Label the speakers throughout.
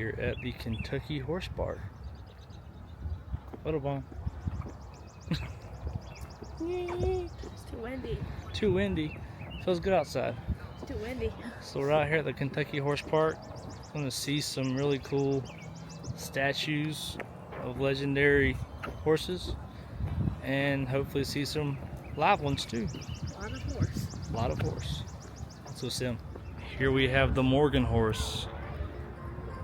Speaker 1: here at the Kentucky Horse Park. Photo bomb.
Speaker 2: It's too windy.
Speaker 1: Too windy. Feels good outside.
Speaker 2: It's too windy.
Speaker 1: So we're out here at the Kentucky Horse Park. I'm gonna see some really cool statues of legendary horses, and hopefully see some live ones too.
Speaker 2: A lot of horse.
Speaker 1: A lot of horse. Let's go see them. Here we have the Morgan horse.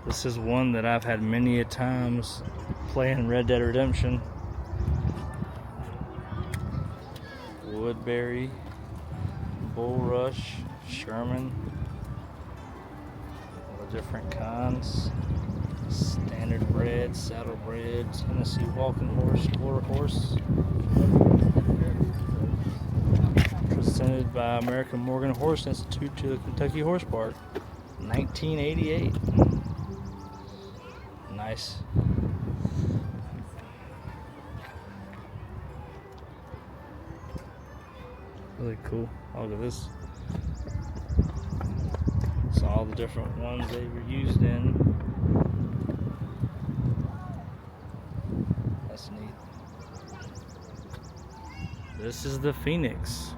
Speaker 1: This is one that I've had many a times playing Red Dead Redemption. Woodbury, Bulrush, Sherman, all the different kinds. Standard bred, saddle bred, Tennessee walking horse, quarter horse. Presented by American Morgan Horse Institute to the Kentucky Horse Park, 1988. Nice. Really cool. Oh, look at this. So all the different ones they were used in. That's neat. This is the Phoenix.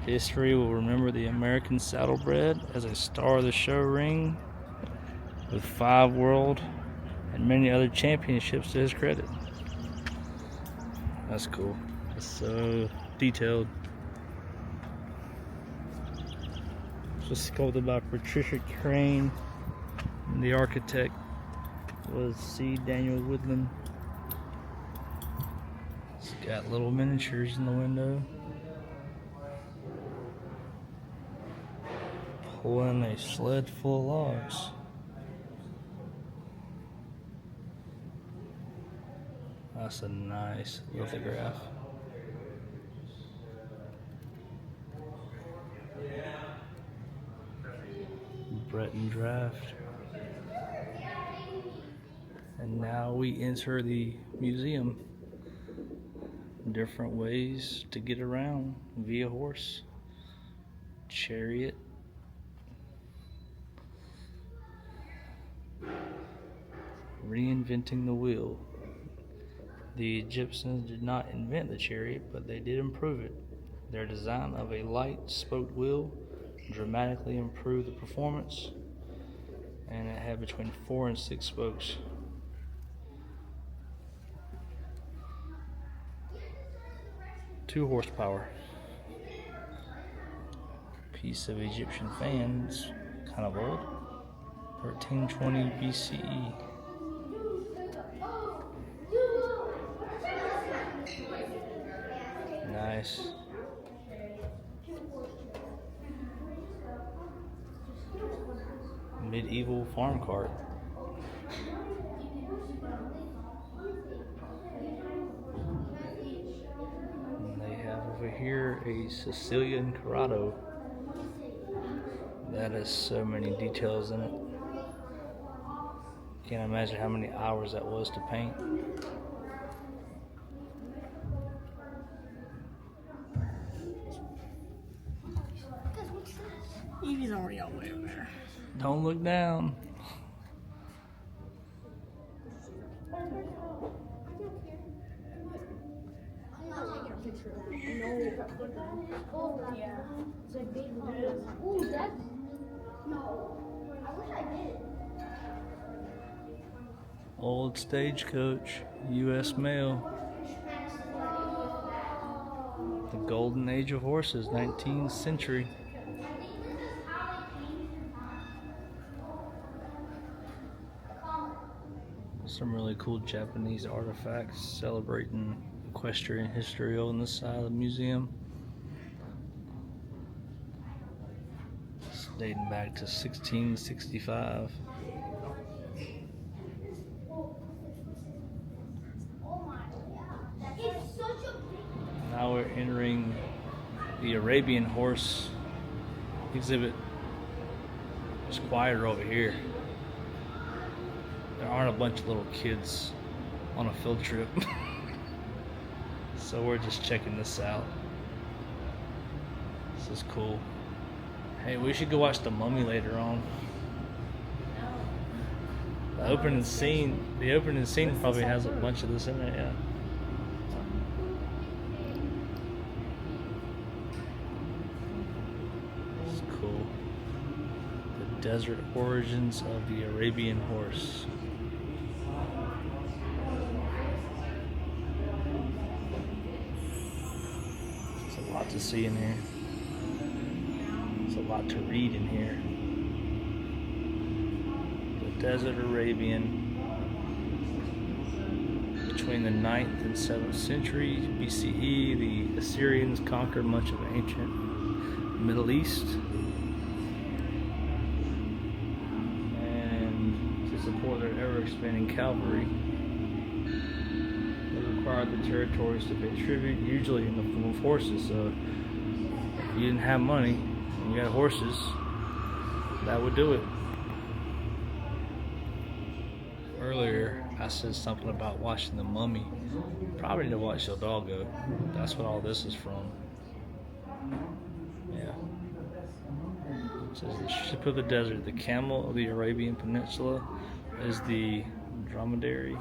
Speaker 1: History will remember the American saddlebred as a star of the show ring with 5 world and many other championships to his credit. That's cool. It's so detailed. It was sculpted by Patricia Crane. And the architect was C. Daniel Woodland. It's got little miniatures in the window. Pulling a sled full of logs. That's a nice lithograph. Breton draft. And now we enter the museum. Different ways to get around via horse. Chariot. Reinventing the wheel. The Egyptians did not invent the chariot, but they did improve it. Their design of a light spoked wheel dramatically improved the performance, and it had between 4 and 6 spokes. Two horsepower. Piece of Egyptian fans, kind of old. 1320 BCE. Nice. Medieval farm cart. And they have over here a Sicilian Corrado. That has so many details in it. Can't imagine how many hours that was to paint.
Speaker 2: Evie's already all the way over there.
Speaker 1: Don't look down. Old Stagecoach, U.S. Mail. The Golden Age of Horses, 19th century. Some really cool Japanese artifacts celebrating equestrian history on this side of the museum. It's dating back to 1665. Now we're entering the Arabian horse exhibit. It's quieter over here. There aren't a bunch of little kids on a field trip. So we're just checking this out. This is cool. Hey, we should go watch The Mummy later on. The opening scene probably has a bunch of this in it, yeah. It's cool. The desert origins of the Arabian horse. There's a lot to see in here. There's a lot to read in here. Desert Arabian between the 9th and 7th century BCE, the Assyrians conquered much of the ancient Middle East, and to support their ever-expanding cavalry, they required the territories to pay tribute, usually in the form of horses. So if you didn't have money and you had horses, that would do it. Earlier, I said something about watching The Mummy. Probably need to watch El Doggo. That's what all this is from. Yeah. It says the ship of the desert, the camel of the Arabian Peninsula, is the dromedary,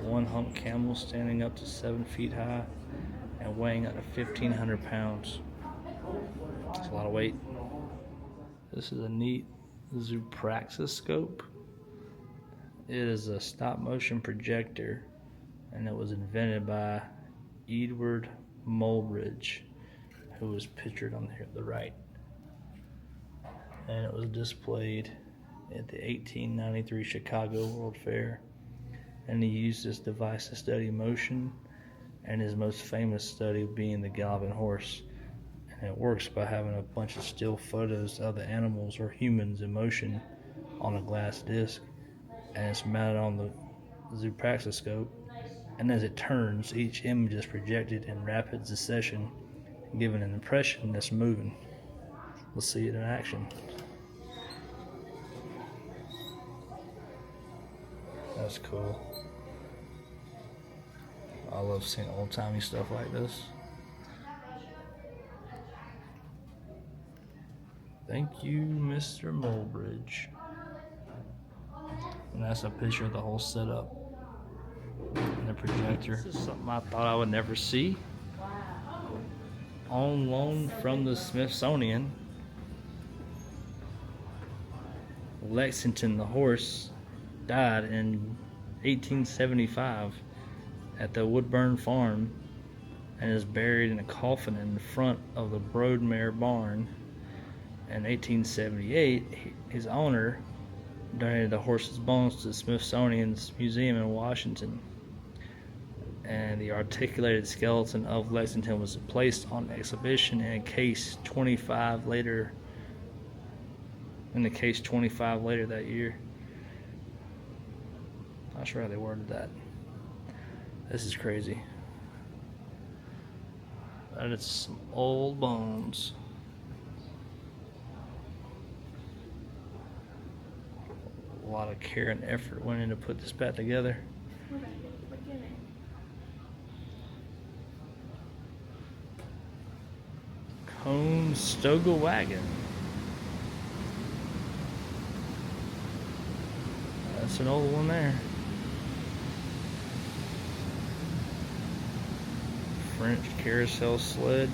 Speaker 1: one hump camel standing up to 7 feet high and weighing up to 1,500 pounds. That's a lot of weight. This is a neat zoopraxiscope. It is a stop-motion projector, and it was invented by Edward Mulbridge, who was pictured on the right. And it was displayed at the 1893 Chicago World Fair. And he used this device to study motion, and his most famous study being the galloping horse. And it works by having a bunch of still photos of the animals or humans in motion on a glass disc. And it's mounted on the zoopraxiscope, and as it turns, each image is projected in rapid succession, giving an impression that's moving. We'll see it in action. That's cool. I love seeing old-timey stuff like this. Thank you, Mr. Mulbridge. And that's a picture of the whole setup and the projector. This is something I thought I would never see. On loan from the Smithsonian, Lexington the horse died in 1875 at the Woodburn Farm and is buried in a coffin in the front of the Broadmere barn. In 1878, his owner donated the horse's bones to the Smithsonian's Museum in Washington, and the articulated skeleton of Lexington was placed on exhibition in the case 25 later that year. Not sure how they worded that. This is crazy. That is some old bones. A lot of care and effort went in to put this back together. Conestoga wagon. That's an old one there. French carousel sled,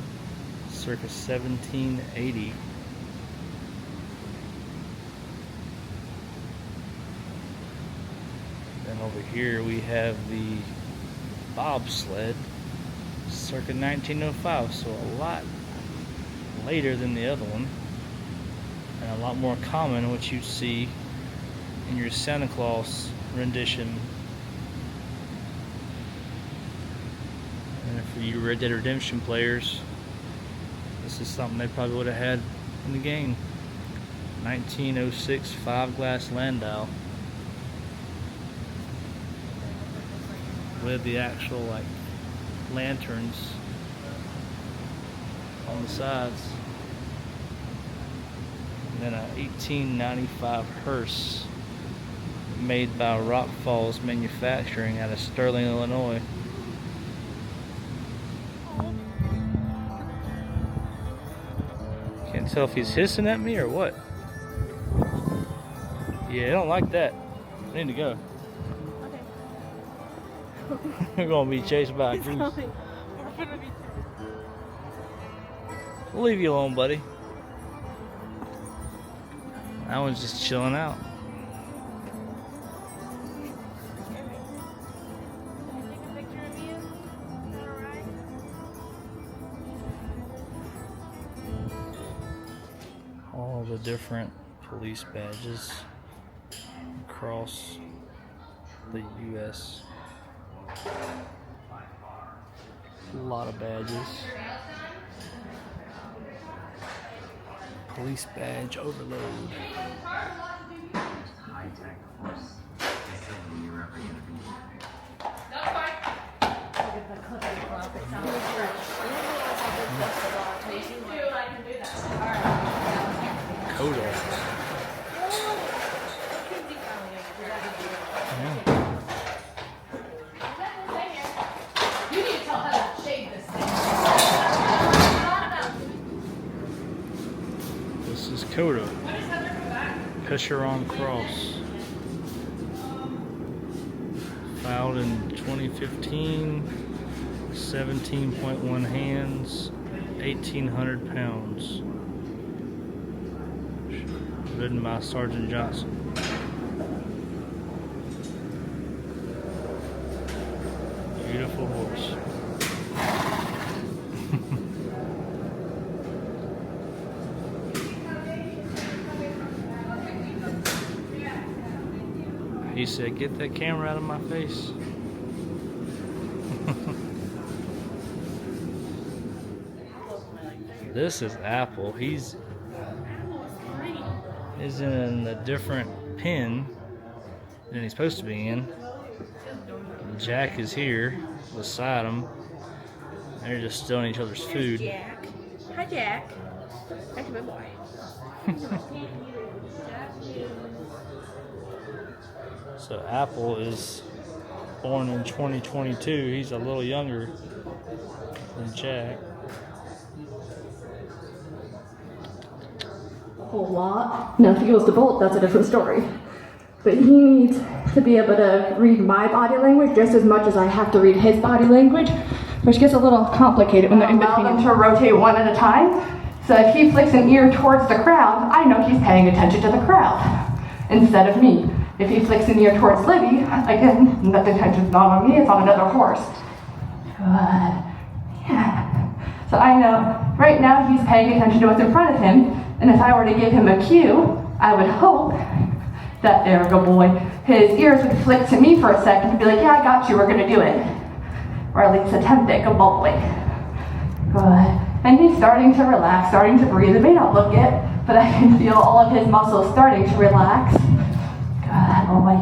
Speaker 1: circa 1780. Then over here we have the bobsled, circa 1905, so a lot later than the other one, and a lot more common what you see in your Santa Claus rendition. And for you Red Dead Redemption players, this is something they probably would have had in the game. 1906 5-glass Landau with the actual like lanterns on the sides. And then a 1895 hearse made by Rock Falls Manufacturing out of Sterling, Illinois. Can't tell if he's hissing at me or what. Yeah, I don't like that. I need to go.
Speaker 2: Okay.
Speaker 1: We're gonna be chased by a goose.
Speaker 2: We're gonna be.
Speaker 1: We'll leave you alone, buddy. That one's just chilling out. All the different police badges across the U.S. A lot of badges. Police badge overload. Coda.
Speaker 3: You need to tell her to shave this thing.
Speaker 1: This is Coda. Equestrian Cross. Filed in 2015. 17.1 hands. 1,800 pounds. Ridden by Sergeant Johnson. Beautiful horse. He said, "Get that camera out of my face." This is Apple. He's in a different pen than he's supposed to be in. Jack is here beside him. They're just stealing each other's food.
Speaker 2: Jack. Hi, Jack. That's my boy.
Speaker 1: So Apple is born in 2022. He's a little younger than Jack.
Speaker 4: A whole lot. Now, if he goes to Bolt, that's a different story. But he needs to be able to read my body language just as much as I have to read his body language, which gets a little complicated when they're in between. Allow them to rotate one at a time. So if he flicks an ear towards the crowd, I know he's paying attention to the crowd instead of me. If he flicks an ear towards Libby, again, the attention's not on me, it's on another horse. Yeah. So I know right now he's paying attention to what's in front of him, and if I were to give him a cue, I would hope that, there we go, boy, his ears would flick to me for a second and be like, yeah, I got you, we're gonna do it. Or at least attempt it, good boy. Good. And he's starting to relax, starting to breathe. It may not look it, but I can feel all of his muscles starting to relax. Good boy.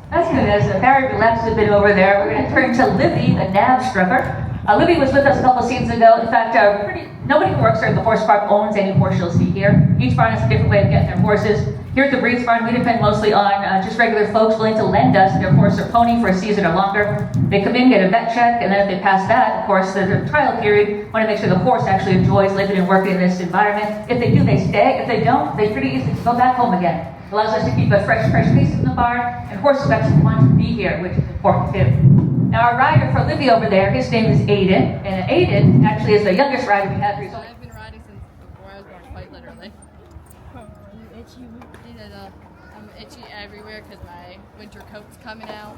Speaker 3: That's good. As Barry relaxes a bit over there, we're going to turn to Libby, the nav stripper. Libby was with us a couple scenes ago. In fact, nobody who works here at the horse farm owns any horse you'll see here. Each barn has a different way of getting their horses. Here at the Breeds Barn, we depend mostly on just regular folks willing to lend us their horse or pony for a season or longer. They come in, get a vet check, and then if they pass that, of course, there's a trial period. Want to make sure the horse actually enjoys living and working in this environment. If they do, they stay. If they don't, they pretty easily go back home again. Allows us to keep a fresh face in the barn, and horses actually want to be here, which is important too. Now our rider for Libby over there, his name is Aiden, and Aiden actually is the youngest rider we have here.
Speaker 5: So I've been riding since before I was born, quite literally. You itchy? I'm itchy everywhere because my winter coat's coming out.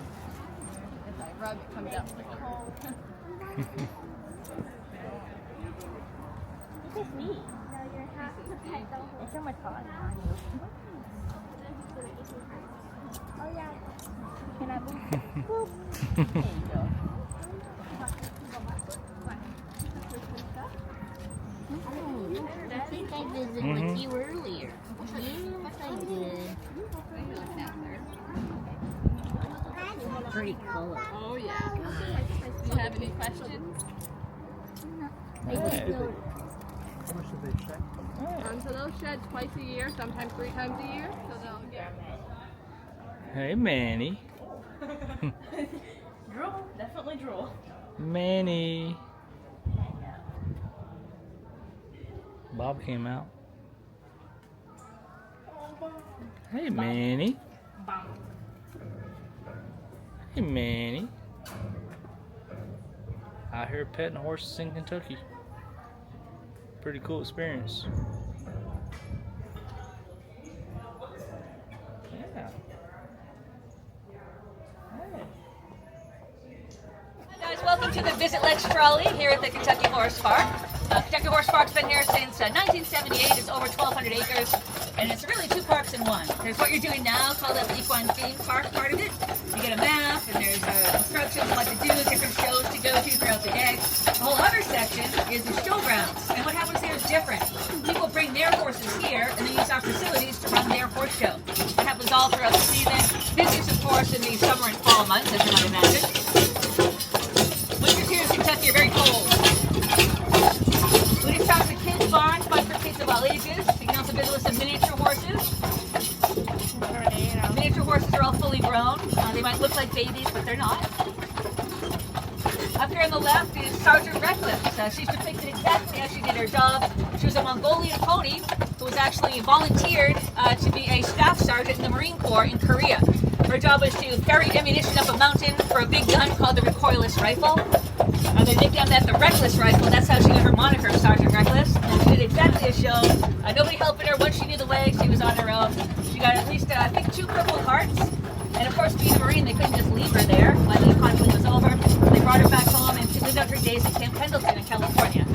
Speaker 5: If I rub, it comes out like a hole.
Speaker 2: This is me. It's so much fun. Oh yeah. Can I move? Boop. There you go.
Speaker 6: I think I visited with you earlier. Yes, I did. Pretty cool.
Speaker 5: Oh yeah. Do you have any questions? So they'll shed twice a year, sometimes 3 times a year. So they'll get.
Speaker 1: Hey, Manny.
Speaker 2: Drool. Definitely drool.
Speaker 1: Manny. Bob came out. Hey, Manny. Hey, Manny. Out here petting horses in Kentucky. Pretty cool experience. Yeah.
Speaker 3: Hi guys, welcome to the Visit Lex Trolley here at the Kentucky Horse Park. Kentucky Horse Park's been here since 1978. It's over 1,200 acres, and it's really two parks in one. There's what you're doing now, called the Equine Theme Park part of it. You get a map, and there's instructions on what to do, different shows to go to throughout the day. The whole other section is the showgrounds, and what happens there is different. People bring their horses here, and they use our facilities to run their horse show. That happens all throughout the season. Busiest, of course, in the summer and fall months, as you might imagine. Winters here in Kentucky are very cold. We just talked to kids' barns, fun for kids of all ages. You can also visit with some miniature horses. Miniature horses are all fully grown. They might look like babies, but they're not. Up here on the left is Sergeant Reckless. She's depicted exactly as she did her job. She was a Mongolian pony who was actually volunteered to be a staff sergeant in the Marine Corps in Korea. Her job was to ferry ammunition up a mountain for a big gun called the recoilless rifle. They nicknamed that the Reckless Rifle. That's how she got her moniker, Sergeant Reckless. And she did exactly as shown. Nobody helping her. Once she knew the way, she was on her own. She got at least, I think, 2 Purple Hearts. And of course, being a Marine, they couldn't just leave her there when the conflict was over. They brought her back home, and she lived out her days at Camp Pendleton in California.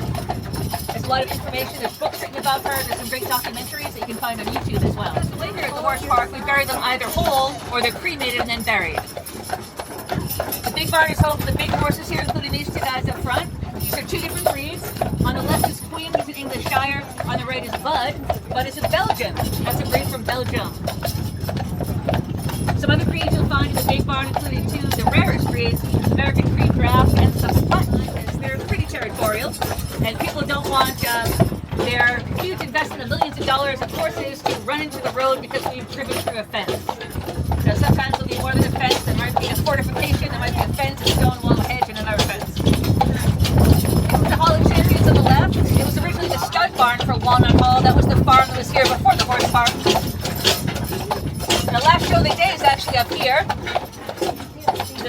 Speaker 3: There's a lot of information. There's books written about her. There's some great documentaries that you can find on YouTube as well. So later at the horse park, we bury them either whole or they're cremated and then buried. The big barn is home to the big horses here, including these 2 guys up front. These are 2 different breeds. On the left is Queen, he's an English Shire. On the right is Bud. Bud is a Belgian. That's a breed from Belgium. Some other breeds you'll find in the big barn, including 2 of the rarest breeds, American Cream Draft and some Sputtons. They're pretty territorial, and people don't want their huge investment of millions of dollars of horses to run into the road because we've driven through a fence. So sometimes there'll be more than a fence. There might be a fortification, there might be a fence, a stone wall, a hedge, and another fence. The Hall of Champions on the left. It was originally the stud barn for Walnut Hall. That was the farm that was here before the horse park. And the last show of the day is actually up here.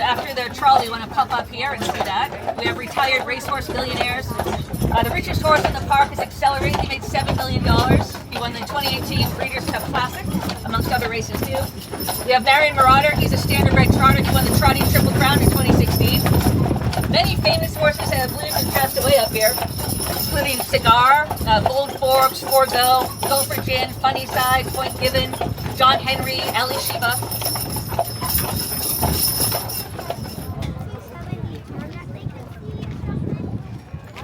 Speaker 3: After their trolley, you want to pop up here and see that. We have retired racehorse millionaires. The richest horse in the park is Accelerate. He made $7 million. He won the 2018 Breeders' Cup Classic, amongst other races too. We have Marion Marauder. He's a standardbred trotter. He won the Trotting Triple Crown in 2016. Many famous horses have lived and passed away up here, including Cigar, Gold Forbes, Forgo, Gopher Gin, Funny Side, Point Given, John Henry, Ali Sheba.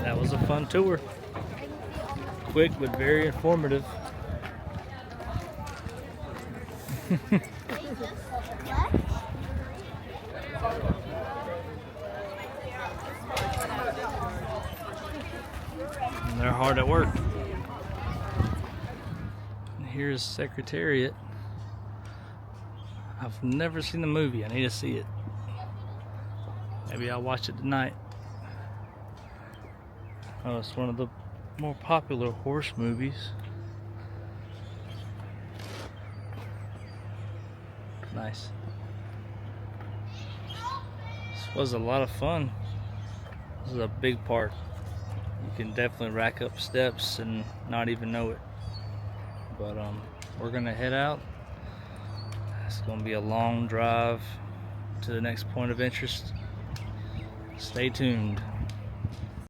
Speaker 1: That was a fun tour. Quick but very informative. And they're hard at work. And here's Secretariat. I've never seen the movie. I need to see it. Maybe I'll watch it tonight. Oh, it's one of the more popular horse movies. Nice. This was a lot of fun. This is a big park. You can definitely rack up steps and not even know it. But we're gonna head out. It's gonna be a long drive to the next point of interest. Stay tuned.